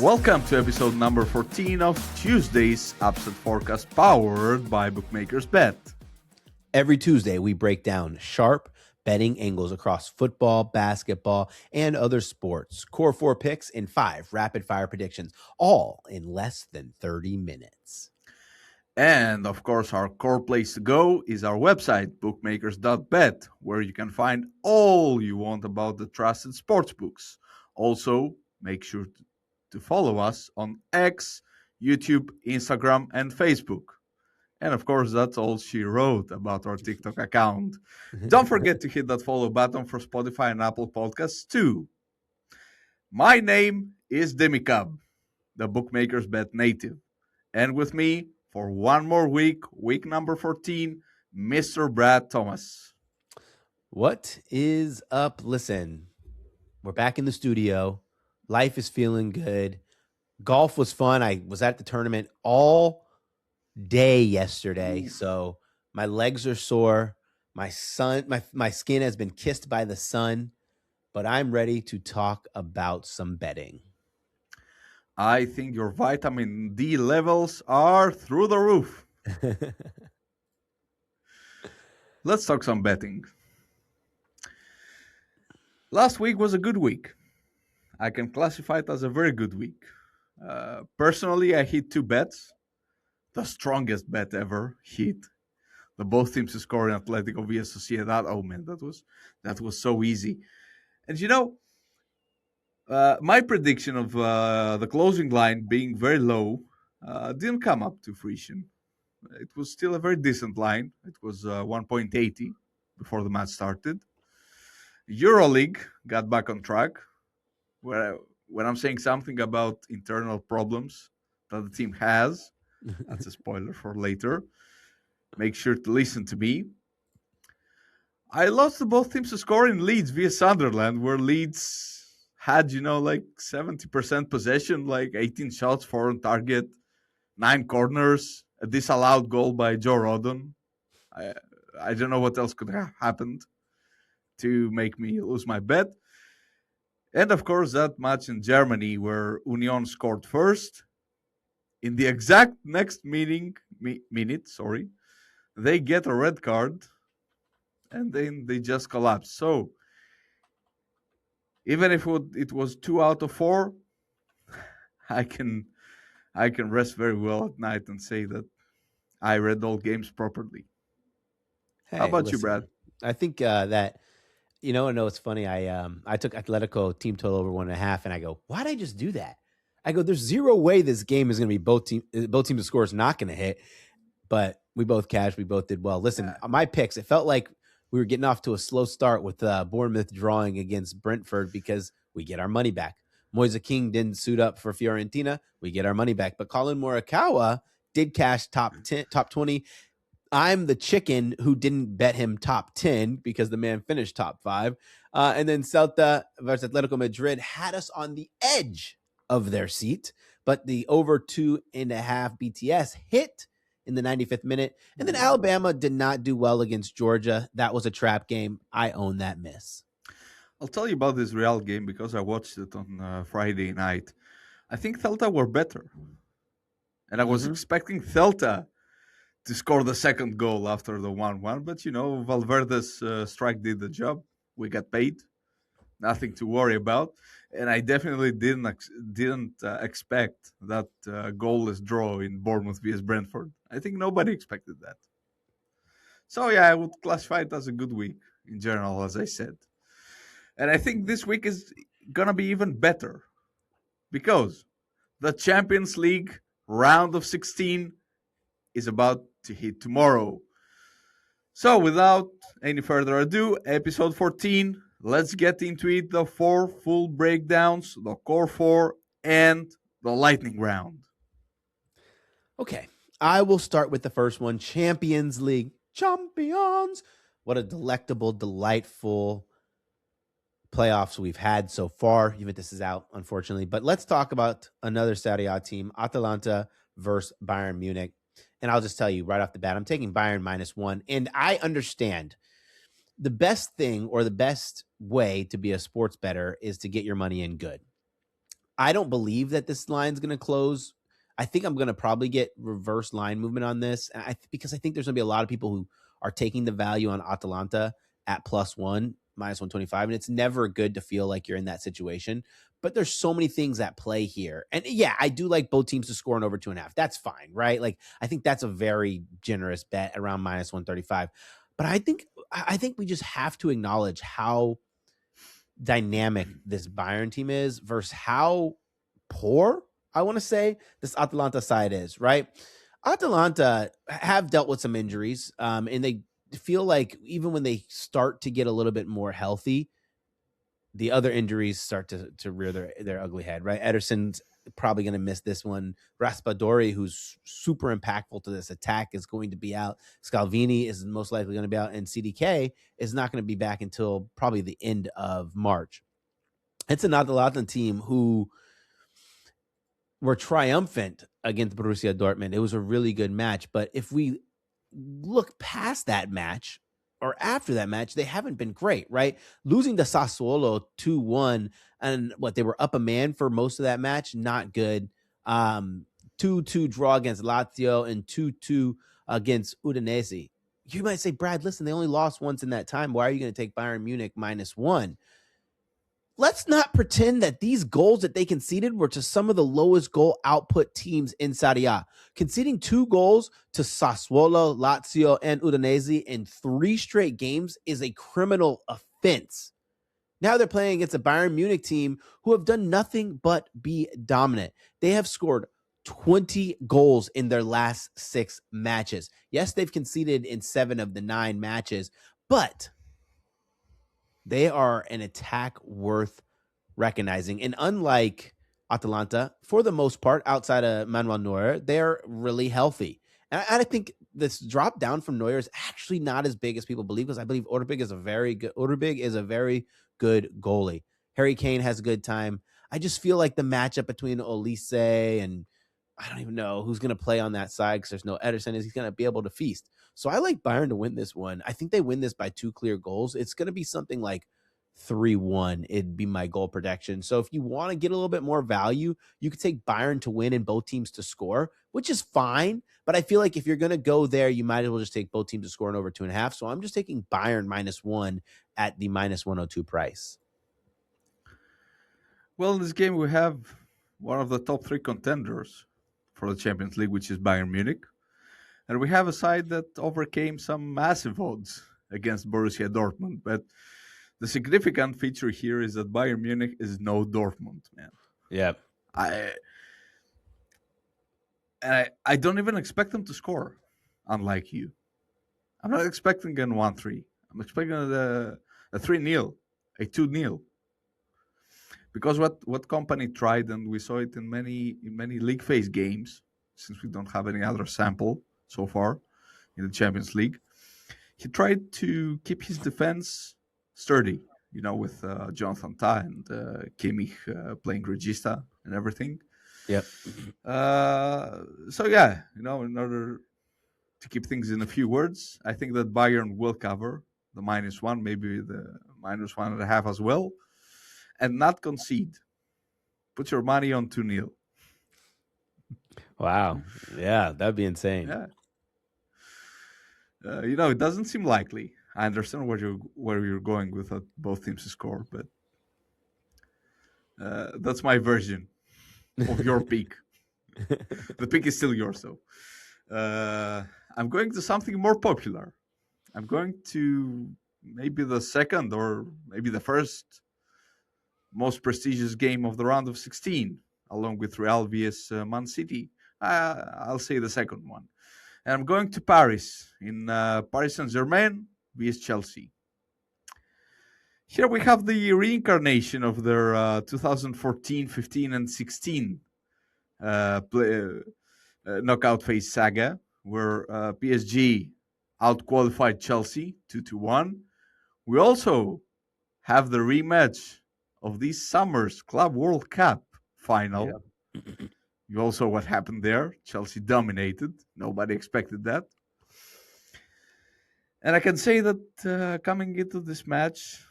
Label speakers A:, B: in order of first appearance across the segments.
A: Welcome to episode number 14 of Tuesday's Upset Forecast, powered by Bookmakers Bet.
B: Every Tuesday, we break down sharp betting angles across football, basketball, and other sports. Core 4 picks and 5 rapid-fire predictions, all in less than 30 minutes.
A: And, of course, our core place to go is our website, bookmakers.bet, where you can find all you want about the trusted sports books. Also, make sure to follow us on X, YouTube, Instagram, and Facebook. And of course, that's all she wrote about our TikTok account. Don't forget to hit that follow button for Spotify and Apple Podcasts too. My name is DimiCub, the Bookmakers Bet native. And with me for one more week number 14, Mr. Brad Thomas.
B: What is up? Listen, we're back in the studio. Life is feeling good. Golf was fun. I was at the tournament all day yesterday, so my legs are sore. My skin has been kissed by the sun, but I'm ready to talk about some betting.
A: I think your vitamin D levels are through the roof. Let's talk some betting. Last week was a good week. I can classify it as a very good week. Personally, I hit 2 bets. The strongest bet ever hit. The both teams to score in Atletico via Sociedad. Oh man, that was so easy. And you know, my prediction of the closing line being very low didn't come up to fruition. It was still a very decent line. It was 1.80 before the match started. Euroleague got back on track. When I'm saying something about internal problems that the team has, that's a spoiler for later. Make sure to listen to me. I lost to both teams to score in Leeds via Sunderland, where Leeds had, like 70% possession, like 18 shots, 4 on target, 9 corners, a disallowed goal by Joe Rodon. I don't know what else could have happened to make me lose my bet. And, of course, that match in Germany where Union scored first. In the exact next minute, they get a red card, and then they just collapse. So, even if it was 2 out of 4, I can rest very well at night and say that I read all games properly.
B: Hey,
A: how about
B: listen,
A: you, Brad?
B: I think that... I know it's funny. I took Atletico team total over 1.5, and I go, why'd I just do that? I go, there's zero way this game is going to be both teams to score is not going to hit, but we both cashed. We both did well. Listen, my picks, it felt like we were getting off to a slow start with Bournemouth drawing against Brentford because we get our money back. Moise King didn't suit up for Fiorentina. We get our money back. But Colin Morikawa did cash top 20. I'm the chicken who didn't bet him top 10 because the man finished top 5. And then Celta versus Atletico Madrid had us on the edge of their seat, but the over 2.5 BTS hit in the 95th minute. And then Alabama did not do well against Georgia. That was a trap game. I own that miss.
A: I'll tell you about this Real game because I watched it on Friday night. I think Celta were better. And I was expecting Celta to score the second goal after the 1-1. But, Valverde's strike did the job. We got paid. Nothing to worry about. And I definitely didn't expect that goalless draw in Bournemouth vs Brentford. I think nobody expected that. So, yeah, I would classify it as a good week in general, as I said. And I think this week is going to be even better because the Champions League round of 16 is about to hit tomorrow. So without any further ado, episode 14, let's get into it. The 4 full breakdowns, the core 4, and the lightning round.
B: Okay, I will start with the first one, Champions League. Champions! What a delectable, delightful playoffs we've had so far. Juventus is out, unfortunately. But let's talk about another Serie A team, Atalanta versus Bayern Munich. And I'll just tell you right off the bat, I'm taking Bayern -1. And I understand the best thing or the best way to be a sports bettor is to get your money in good. I don't believe that this line's going to close. I think I'm going to probably get reverse line movement on this because I think there's going to be a lot of people who are taking the value on Atalanta at +1, -125, and it's never good to feel like you're in that situation. But there's so many things at play here. And yeah, I do like both teams to score in over 2.5. That's fine, right? Like, I think that's a very generous bet around -135. But I think we just have to acknowledge how dynamic this Bayern team is versus how poor, I want to say, this Atalanta side is, right? Atalanta have dealt with some injuries, and they feel like even when they start to get a little bit more healthy, the other injuries start to rear their ugly head, right? Ederson's probably going to miss this one. Raspadori, who's super impactful to this attack, is going to be out. Scalvini is most likely going to be out, and CDK is not going to be back until probably the end of March. It's an Atalanta team who were triumphant against Borussia Dortmund. It was a really good match, but if we look past that match or after that match, they haven't been great, right? Losing to Sassuolo 2-1, and they were up a man for most of that match, not good. 2-2 draw against Lazio and 2-2 against Udinese. You might say, Brad, listen, they only lost once in that time. Why are you going to take Bayern Munich -1? Let's not pretend that these goals that they conceded were to some of the lowest goal output teams in Serie A. Conceding 2 goals to Sassuolo, Lazio, and Udinese in 3 straight games is a criminal offense. Now they're playing against a Bayern Munich team who have done nothing but be dominant. They have scored 20 goals in their last 6 matches. Yes, they've conceded in 7 of the 9 matches, but they are an attack worth recognizing. And unlike Atalanta, for the most part, outside of Manuel Neuer, they're really healthy. And I think this drop down from Neuer is actually not as big as people believe, because I believe Ortebig is a very good goalie. Harry Kane has a good time. I just feel like the matchup between Olise and I don't even know who's going to play on that side, because there's no Ederson, is he's going to be able to feast. So I like Bayern to win this one. I think they win this by 2 clear goals. It's going to be something like 3-1. It'd be my goal prediction. So if you want to get a little bit more value, you could take Bayern to win and both teams to score, which is fine. But I feel like if you're going to go there, you might as well just take both teams to score in over 2.5. So I'm just taking Bayern -1 at the -102 price.
A: Well, in this game, we have one of the top 3 contenders for the Champions League, which is Bayern Munich. And we have a side that overcame some massive odds against Borussia Dortmund. But the significant feature here is that Bayern Munich is no Dortmund, man.
B: Yeah.
A: I don't even expect them to score, unlike you. I'm not expecting a 1-3. I'm expecting a 3-0, a 2-0. Because what company tried, and we saw it in many league phase games, since we don't have any other sample so far in the Champions League, he tried to keep his defense sturdy, with Jonathan Tah and Kimmich playing regista and everything.
B: Yep.
A: So yeah, in order to keep things in a few words, I think that Bayern will cover the -1, maybe the -1.5 as well, and not concede. Put your money on 2-0.
B: Wow. Yeah, that'd be insane.
A: Yeah. It doesn't seem likely. I understand where you're going with both teams to score, but that's my version of your pick. The pick is still yours, though. I'm going to something more popular. I'm going to maybe the second or maybe the first most prestigious game of the round of 16, along with Real vs Man City. I'll say the second one. And I'm going to Paris, in Paris Saint-Germain vs Chelsea. Here we have the reincarnation of their 2014, 15, and 16 knockout phase saga, where PSG outqualified Chelsea 2-1. We also have the rematch of this summer's Club World Cup final. Yeah. You all saw what happened there. Chelsea dominated. Nobody expected that. And I can say that coming into this match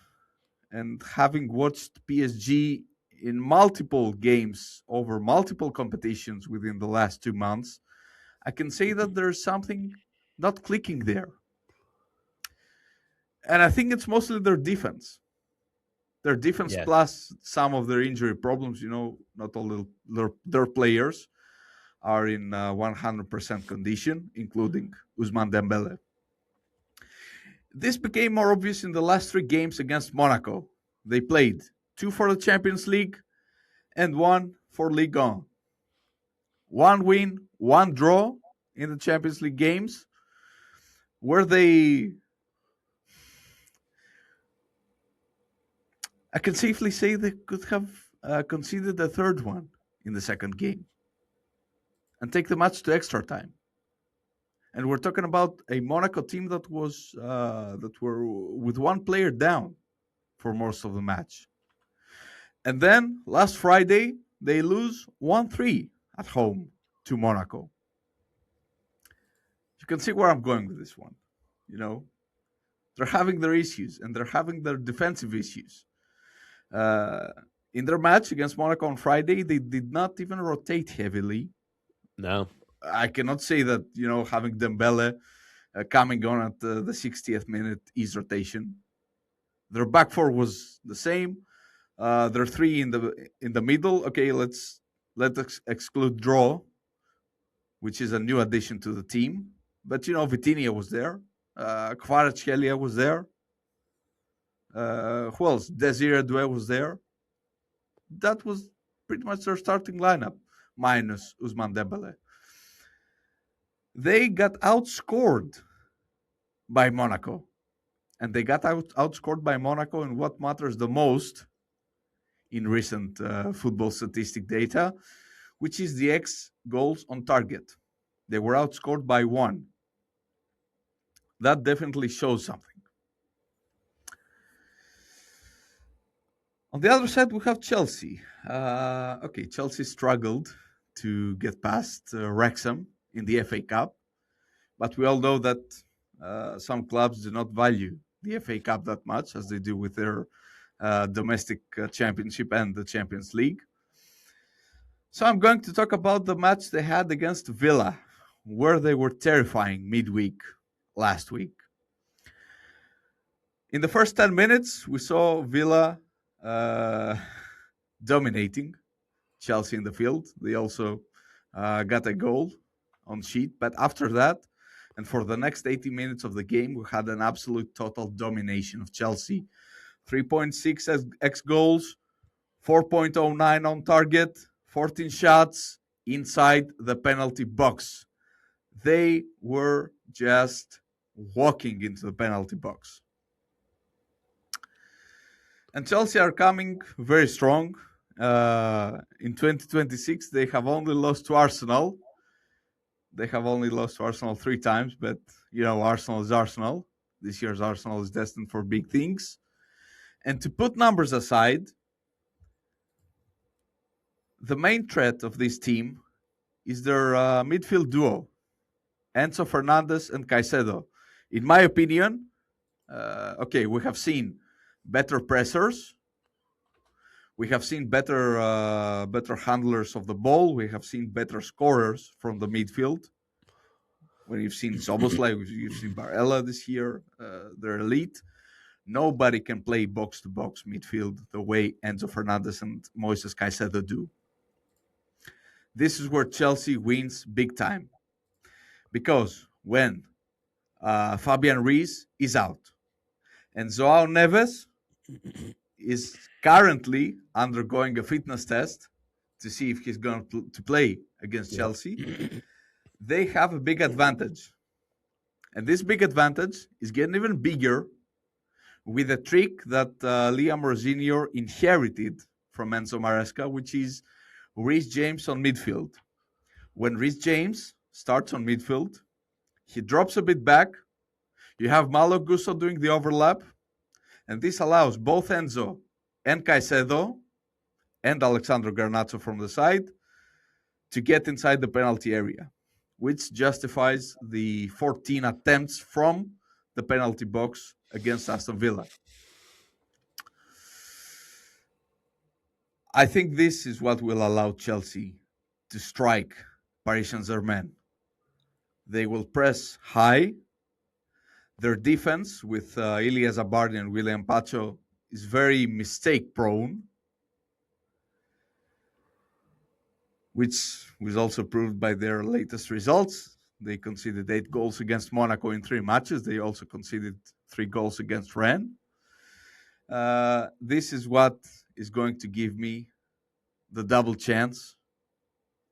A: and having watched PSG in multiple games over multiple competitions within the last 2 months, I can say that there's something not clicking there. And I think it's mostly their defense. Their defense
B: Yes.
A: plus some of their injury problems. Not all their players are in 100% condition, including Ousmane Dembele. This became more obvious in the last 3 games against Monaco. They played 2 for the Champions League and 1 for Liga. 1 win, 1 draw in the Champions League games, where I can safely say they could have conceded a third one in the second game and take the match to extra time. And we're talking about a Monaco team that were with 1 player down for most of the match. And then last Friday, they lose 1-3 at home to Monaco. You can see where I'm going with this one. They're having their issues, and they're having their defensive issues. In their match against Monaco on Friday, they did not even rotate heavily.
B: No.
A: I cannot say that, having Dembele coming on at the 60th minute is rotation. Their back four was the same. There are 3 in the middle. Okay, let's exclude Draw, which is a new addition to the team. But Vitinha was there. Kvaratskhelia was there. Who else? Desire Doué was there. That was pretty much their starting lineup, minus Ousmane Dembele. They got outscored by Monaco. And they got outscored by Monaco in what matters the most in recent football statistic data, which is the X goals on target. They were outscored by 1. That definitely shows something. On the other side, we have Chelsea. Chelsea struggled to get past Wrexham in the FA Cup, but we all know that some clubs do not value the FA Cup that much as they do with their domestic championship and the Champions League. So I'm going to talk about the match they had against Villa, where they were terrifying midweek last week. In the first 10 minutes, we saw Villa dominating Chelsea in the field. They also got a goal on sheet. But after that, and for the next 80 minutes of the game, we had an absolute total domination of Chelsea. 3.6 X goals, 4.09 on target, 14 shots inside the penalty box. They were just walking into the penalty box. And Chelsea are coming very strong. In 2026, they have only lost to Arsenal. They have only lost to Arsenal 3 times, but, Arsenal is Arsenal. This year's Arsenal is destined for big things. And to put numbers aside, the main threat of this team is their midfield duo, Enzo Fernandez and Caicedo. In my opinion, we have seen better pressers. We have seen better handlers of the ball. We have seen better scorers from the midfield. When you've seen Szoboszlai, you've seen Barella this year, they're elite. Nobody can play box-to-box midfield the way Enzo Fernandez and Moises Caicedo do. This is where Chelsea wins big time. Because when Fabian Ruiz is out and João Neves is currently undergoing a fitness test to see if he's going to play against Chelsea, they have a big advantage. And this big advantage is getting even bigger with a trick that Liam Rosenior inherited from Enzo Maresca, which is Reece James on midfield. When Reece James starts on midfield, he drops a bit back. You have Malo Gusto doing the overlap, and this allows both Enzo and Caicedo and Alexandro Garnacho from the side to get inside the penalty area, which justifies the 14 attempts from the penalty box against Aston Villa. I think this is what will allow Chelsea to strike Paris Saint-Germain. They will press high. Their defense with Ilya Zabardi and William Pacho is very mistake prone, which was also proved by their latest results. They conceded 8 goals against Monaco in 3 matches. They also conceded 3 goals against Rennes. This is what is going to give me the double chance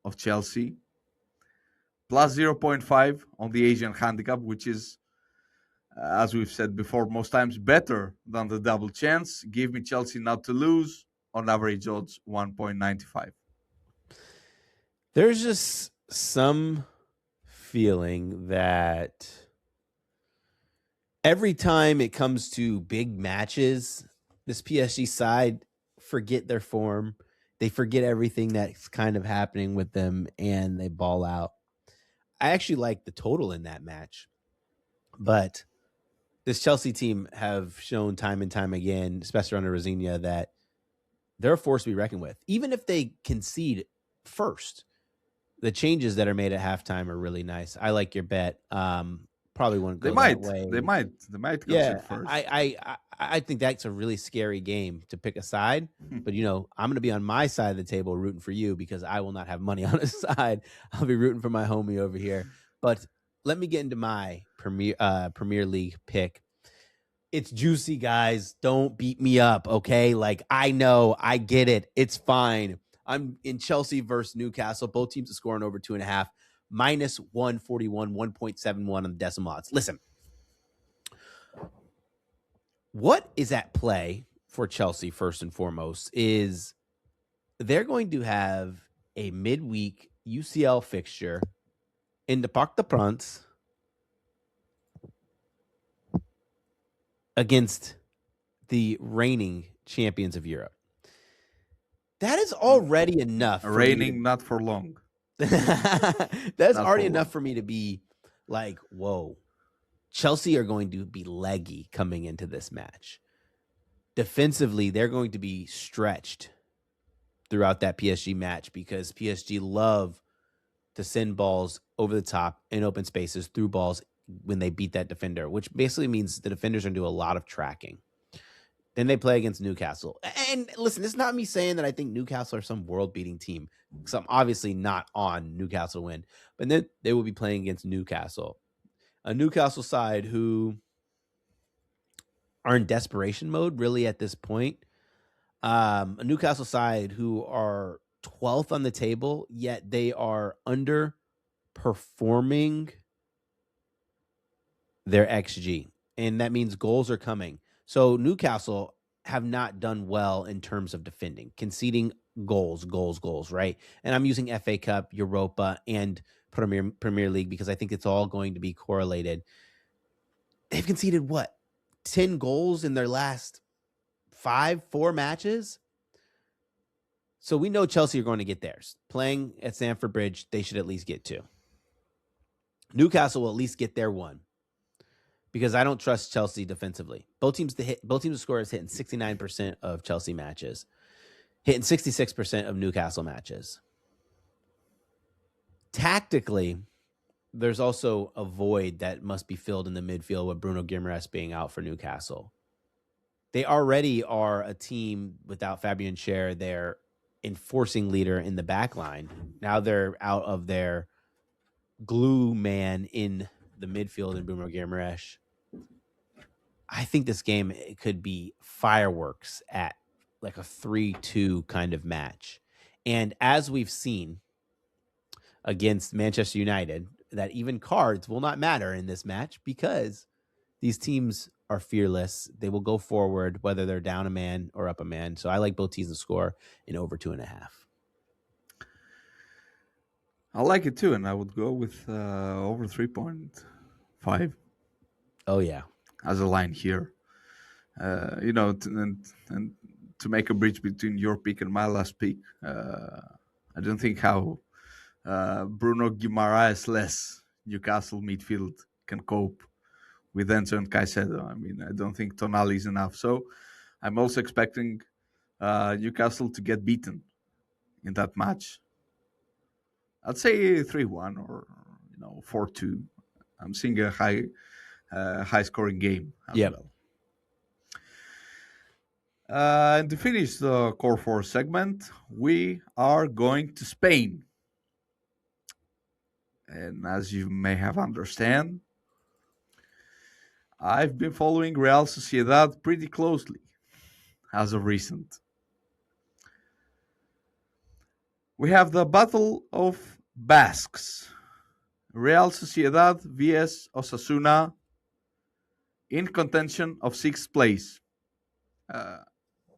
A: of Chelsea. Plus 0.5 on the Asian handicap, which is, as we've said before, most times better than the double chance. Give me Chelsea not to lose on average odds 1.95.
B: There's just some feeling that every time it comes to big matches, this PSG side forget their form. They forget everything that's kind of happening with them, and they ball out. I actually like the total in that match, but this Chelsea team have shown time and time again, especially under Rosignol, that they're a force to be reckoned with. Even if they concede first, the changes that are made at halftime are really nice. I like your bet. Probably won't go that way.
A: They might
B: Yeah,
A: concede first.
B: I think that's a really scary game to pick a side. But I'm going to be on my side of the table rooting for you because I will not have money on a side. I'll be rooting for my homie over here. But let me get into my Premier League pick. It's juicy, guys. Don't beat me up, okay? Like, I know, I get it. It's fine. I'm in Chelsea versus Newcastle. Both teams are scoring over 2.5. Minus 141, 1.71 on the decimal odds. Listen, what is at play for Chelsea, first and foremost, is they're going to have a midweek UCL fixture in the Parc des Princes against the reigning champions of Europe. That is already enough.
A: Reigning not for long.
B: That's already enough for me to be like, whoa. Chelsea are going to be leggy coming into this match. Defensively, they're going to be stretched throughout that PSG match because PSG love to send balls over the top in open spaces through balls when they beat that defender, which basically means the defenders are going to do a lot of tracking. Then they play against Newcastle. And listen, it's not me saying that I think Newcastle are some world-beating team, because I'm obviously not on Newcastle win. But then they will be playing against Newcastle, a Newcastle side who are in desperation mode, really, at this point. A Newcastle side who are 12th on the table, yet they are underperforming their XG. And that means goals are coming. So Newcastle have not done well in terms of defending, conceding goals, right? And I'm using FA Cup, Europa, and Premier League because I think it's all going to be correlated. They've conceded, 10 goals in their last 4 matches? So we know Chelsea are going to get theirs. Playing at Stamford Bridge, they should at least get 2. Newcastle will at least get their 1. Because I don't trust Chelsea defensively. Both teams to score is hitting 69% of Chelsea matches, hitting 66% of Newcastle matches. Tactically, there's also a void that must be filled in the midfield with Bruno Guimaraes being out for Newcastle. They already are a team without Fabian Schär, their enforcing leader in the back line. Now they're out of their glue man in the midfield in Bruno Guimaraes. I think this game could be fireworks at like a 3-2 kind of match. And as we've seen against Manchester United, that even cards will not matter in this match because these teams are fearless. They will go forward whether they're down a man or up a man. So I like both teams to score in over 2.5.
A: I like it too, and I would go with over 3.5.
B: Oh yeah,
A: as a line here. And to make a bridge between your pick and my last pick, I don't think how Bruno Guimaraes less Newcastle midfield can cope with Enzo and Caicedo. I mean, I don't think Tonali is enough. So I'm also expecting Newcastle to get beaten in that match. I'd say 3-1 or 4-2. I'm seeing a high scoring game as
B: Yep.
A: well. And to finish the core four segment, we are going to Spain. And as you may have understand, I've been following Real Sociedad pretty closely as of recent. We have the Battle of Basques. Real Sociedad vs Osasuna in contention of sixth place.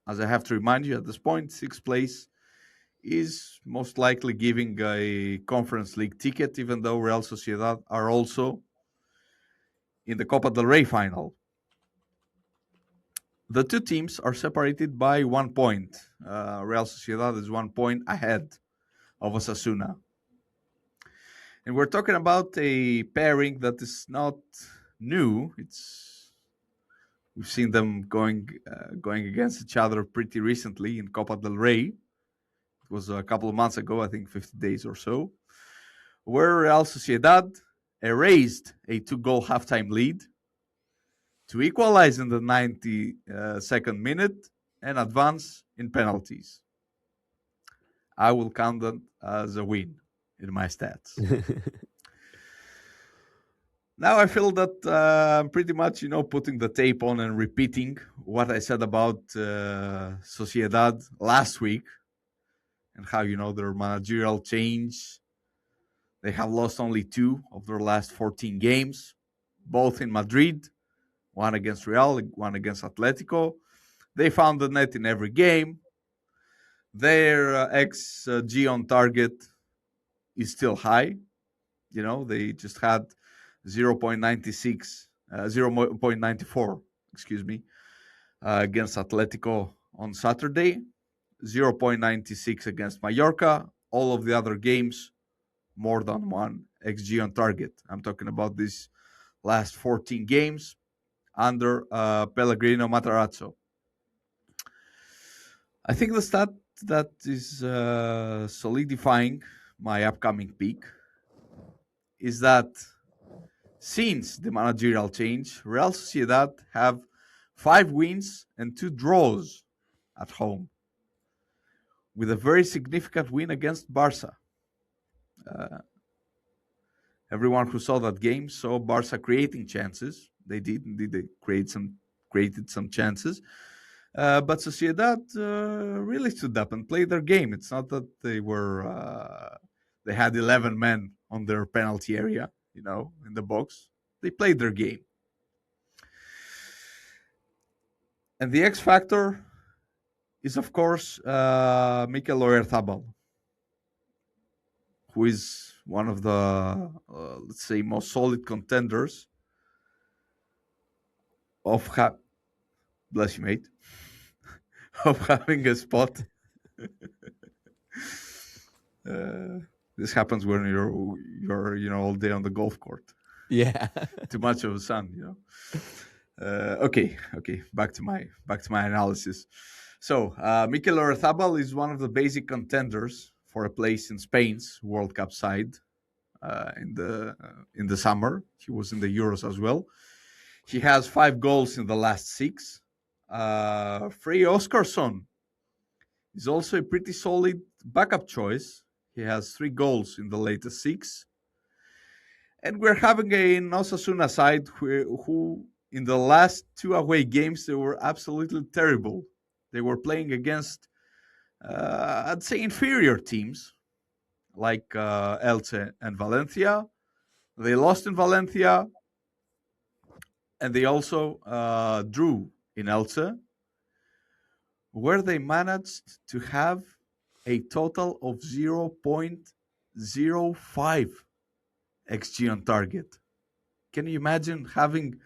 A: As I have to remind you at this point, sixth place is most likely giving a Conference League ticket, even though Real Sociedad are also in the Copa del Rey final. The two teams are separated by 1 point. Real Sociedad is 1 point ahead of Osasuna. And we're talking about a pairing that is not new. We've seen them going against each other pretty recently in Copa del Rey. It was a couple of months ago, I think 50 days or so, where Real Sociedad erased a 2-goal halftime lead to equalize in the 92nd minute and advance in penalties. I will count that as a win in my stats. Now I feel that I'm pretty much, putting the tape on and repeating what I said about Sociedad last week and how, their managerial change. They have lost only 2 of their last 14 games, both in Madrid, one against Real, one against Atletico. They found the net in every game. Their XG on target is still high. They just had 0.96, 0.94, excuse me, against Atletico on Saturday, 0.96 against Mallorca. All of the other games, more than 1 XG on target. I'm talking about these last 14 games under Pellegrino Matarazzo. I think the stat that is solidifying my upcoming pick is that since the managerial change, Real Sociedad have 5 wins and 2 draws at home, with a very significant win against Barca. Everyone who saw that game saw Barca creating chances. They did. Indeed, they created some chances. But Sociedad really stood up and played their game. It's not that they had 11 men on their penalty area, in the box. They played their game. And the X factor is, of course, Mikel Oyarzabal, who is one of the, let's say, most solid contenders of bless you, mate, of having a spot. This happens when you're all day on the golf court.
B: Yeah.
A: Too much of a sun, Okay. Back to my analysis. So Mikel Oyarzabal is one of the basic contenders for a place in Spain's World Cup side in the summer. He was in the Euros as well. He has 5 goals in the last 6. Frey Oskarsson is also a pretty solid backup choice. He has 3 goals in the latest 6. And we're having an Osasuna side who in the last 2 away games, they were absolutely terrible. They were playing against, I'd say, inferior teams like Elche and Valencia. They lost in Valencia, and they also drew in Elche, where they managed to have a total of 0.05 XG on target. Can you imagine having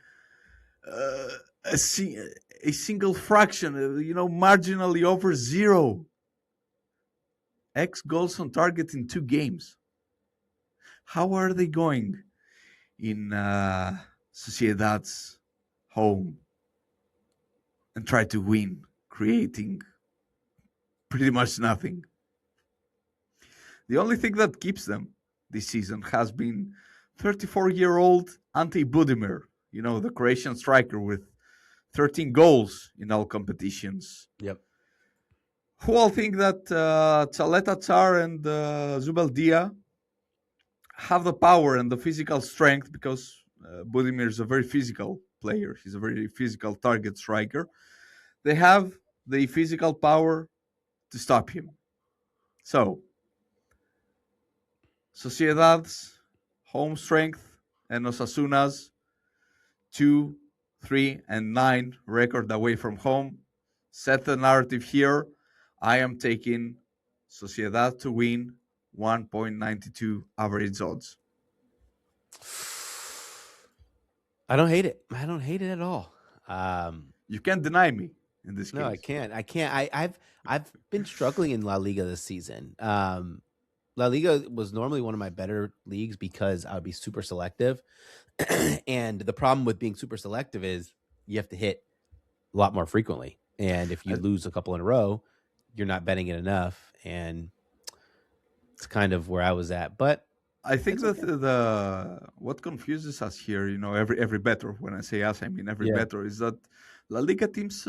A: a single fraction, marginally over 0 X goals on target in 2 games? How are they going in Sociedad's home and try to win, creating Pretty much nothing. The only thing that keeps them this season has been 34-year-old Ante Budimir, the Croatian striker with 13 goals in all competitions.
B: Yep.
A: Who all think that Chaleta Tsar and Zubeldia have the power and the physical strength, because Budimir is a very physical player. He's a very physical target striker. They have the physical power to stop him. So, Sociedad's home strength and Osasuna's 2, 3, and 9 record away from home set the narrative here. I am taking Sociedad to win, 1.92 average odds.
B: I don't hate it. I don't hate it at all.
A: You can't deny me in this case.
B: No, I can't. I've been struggling in La Liga this season. La Liga was normally one of my better leagues because I would be super selective. And the problem with being super selective is you have to hit a lot more frequently. And if you lose a couple in a row, you're not betting it enough. And it's kind of where I was at. But
A: I think that the what confuses us here, every better, when I say us, I mean every better, is that La Liga teams,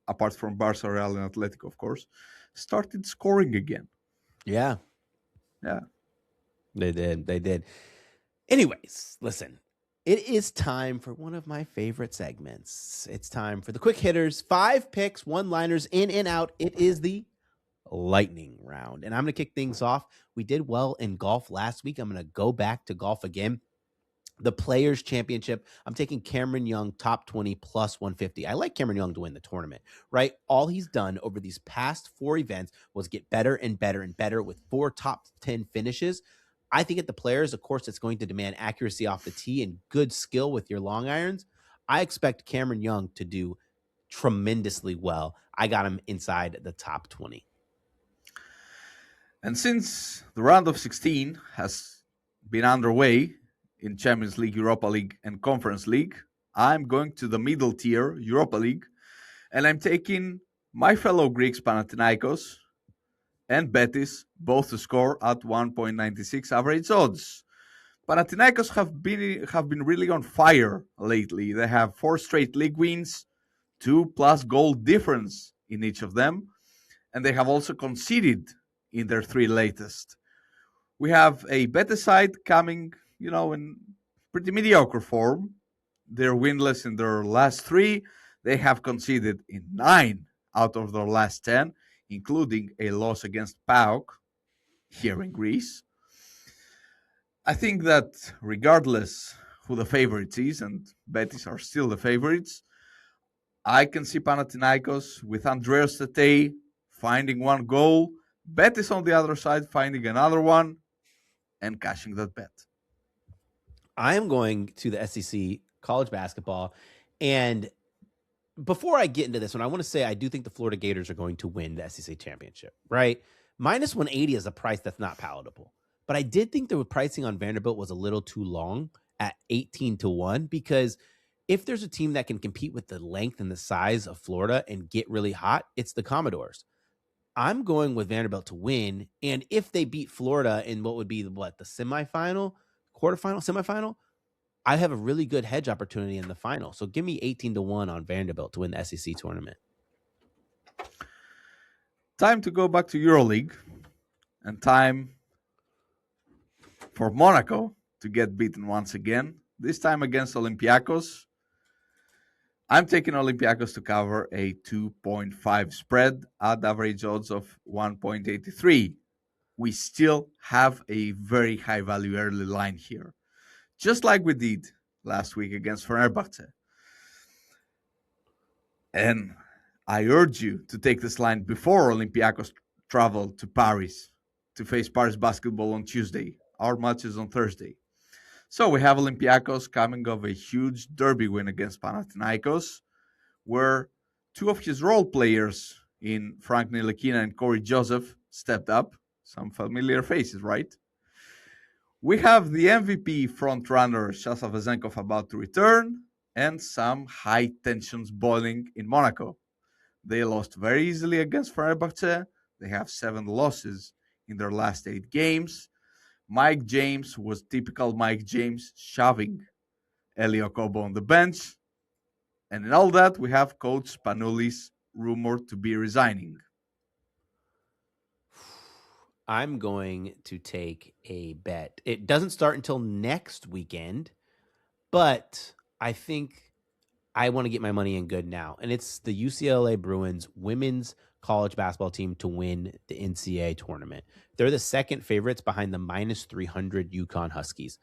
A: apart from Barca, Real, and Atletico, of course, started scoring again.
B: Yeah. They did. Anyways, listen. It is time for one of my favorite segments. It's time for the quick hitters, 5 picks, one-liners, in and out. It is the lightning round. And I'm going to kick things off. We did well in golf last week. I'm going to go back to golf again. The Players Championship, I'm taking Cameron Young, top 20, plus 150. I like Cameron Young to win the tournament, right? All he's done over these past 4 events was get better and better and better with 4 top 10 finishes. I think at the Players, of course, it's going to demand accuracy off the tee and good skill with your long irons. I expect Cameron Young to do tremendously well. I got him inside the top 20.
A: And since the round of 16 has been underway in Champions League, Europa League, and Conference League, I'm going to the middle tier, Europa League, and I'm taking my fellow Greeks, Panathinaikos, and Betis, both to score at 1.96 average odds. Panathinaikos have been really on fire lately. They have 4 straight league wins, 2+ goal difference in each of them, and they have also conceded in their 3 latest. We have a Betis side coming, in pretty mediocre form. They're winless in their last 3. They have conceded in 9 out of their last 10, including a loss against PAOK here in Greece. I think that regardless who the favorites is, and Betis are still the favorites, I can see Panathinaikos with Andreas Tete finding 1 goal, Betis on the other side finding another one, and cashing that bet.
B: I am going to the SEC college basketball. And before I get into this one, I want to say I do think the Florida Gators are going to win the SEC championship, right? Minus 180 is a price that's not palatable. But I did think the pricing on Vanderbilt was a little too long at 18-1, because if there's a team that can compete with the length and the size of Florida and get really hot, it's the Commodores. I'm going with Vanderbilt to win. And if they beat Florida in what would be the semifinal, quarterfinal, semifinal, I have a really good hedge opportunity in the final. So give me 18-1 on Vanderbilt to win the SEC tournament.
A: Time to go back to Euroleague, and time for Monaco to get beaten once again, this time against Olympiacos. I'm taking Olympiacos to cover a 2.5 spread at average odds of 1.83. We still have a very high value early line here, just like we did last week against Fenerbahce. And I urge you to take this line before Olympiacos travel to Paris to face Paris basketball on Tuesday. Our match is on Thursday. So we have Olympiacos coming off a huge derby win against Panathinaikos, where 2 of his role players in Frank Ntilikina and Corey Joseph stepped up. Some familiar faces, right? We have the MVP frontrunner Shasa Vezenkov about to return, and some high tensions boiling in Monaco. They lost very easily against Fenerbahce. They have 7 losses in their last 8 games. Mike James was typical Mike James, shoving Elio Kobo on the bench. And in all that, we have Coach Spanulis rumored to be resigning.
B: I'm going to take a bet. It doesn't start until next weekend, but I think I want to get my money in good now. And it's the UCLA Bruins women's college basketball team to win the NCAA tournament. They're the second favorites behind the minus 300 UConn Huskies.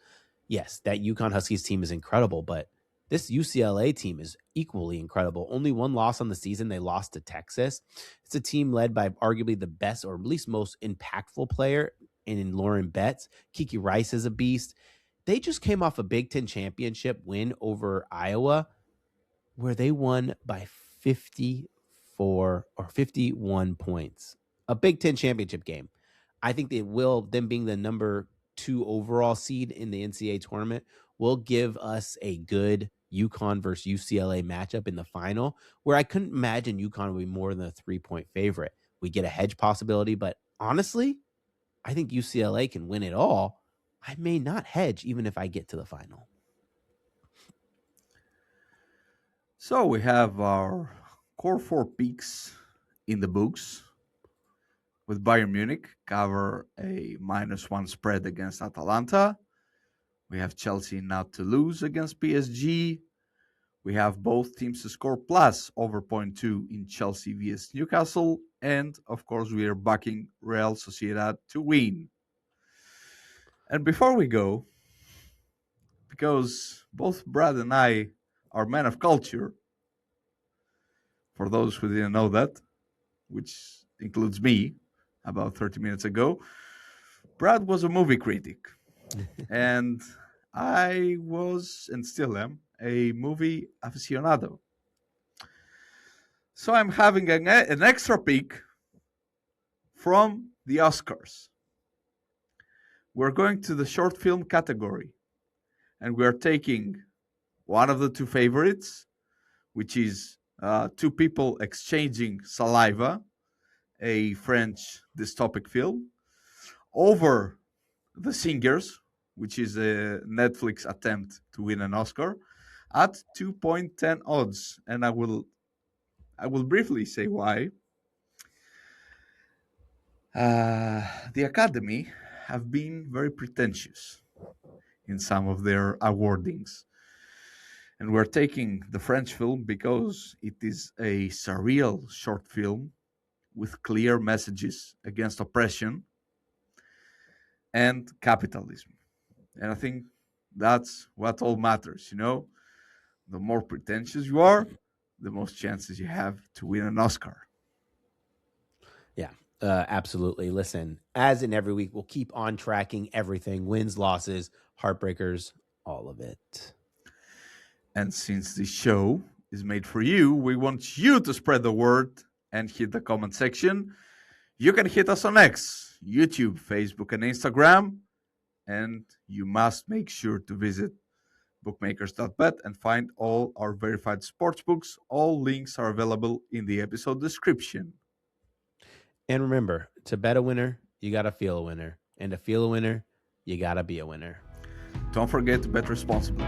B: Yes, that UConn Huskies team is incredible, but this UCLA team is equally incredible. Only one loss on the season. They lost to Texas. It's a team led by arguably the best or at least most impactful player in Lauren Betts. Kiki Rice is a beast. They just came off a Big Ten championship win over Iowa where they won by 54 or 51 points. A Big Ten championship game. I think them being the number 2 overall seed in the NCAA tournament will give us a good UConn versus UCLA matchup in the final, where I couldn't imagine UConn would be more than a 3-point favorite. We get a hedge possibility, but honestly, I think UCLA can win it all. I may not hedge even if I get to the final.
A: So we have our core 4 picks in the books, with Bayern Munich cover a -1 spread against Atalanta. We have Chelsea not to lose against PSG. We have both teams to score plus over 0.2 in Chelsea vs Newcastle. And of course, we are backing Real Sociedad to win. And before we go, because both Brad and I are men of culture, for those who didn't know that, which includes me about 30 minutes ago, Brad was a movie critic. And I was, and still am, a movie aficionado. So I'm having an extra pick from the Oscars. We're going to the short film category, and we're taking one of the 2 favorites, which is 2 people exchanging saliva, a French dystopic film, over The Singers, which is a Netflix attempt to win an Oscar, at 2.10 odds. And I will briefly say why. The Academy have been very pretentious in some of their awardings. And we're taking the French film because it is a surreal short film with clear messages against oppression and capitalism. And I think that's what all matters, you know? The more pretentious you are, the most chances you have to win an Oscar.
B: Yeah, absolutely. Listen, as in every week, we'll keep on tracking everything, wins, losses, heartbreakers, all of it.
A: And since this show is made for you, we want you to spread the word and hit the comment section. You can hit us on X, YouTube, Facebook, and Instagram. And you must make sure to visit bookmakers.bet and find all our verified sportsbooks. All links are available in the episode description.
B: And remember, to bet a winner, you got to feel a winner. And to feel a winner, you got to be a winner.
A: Don't forget to bet responsibly.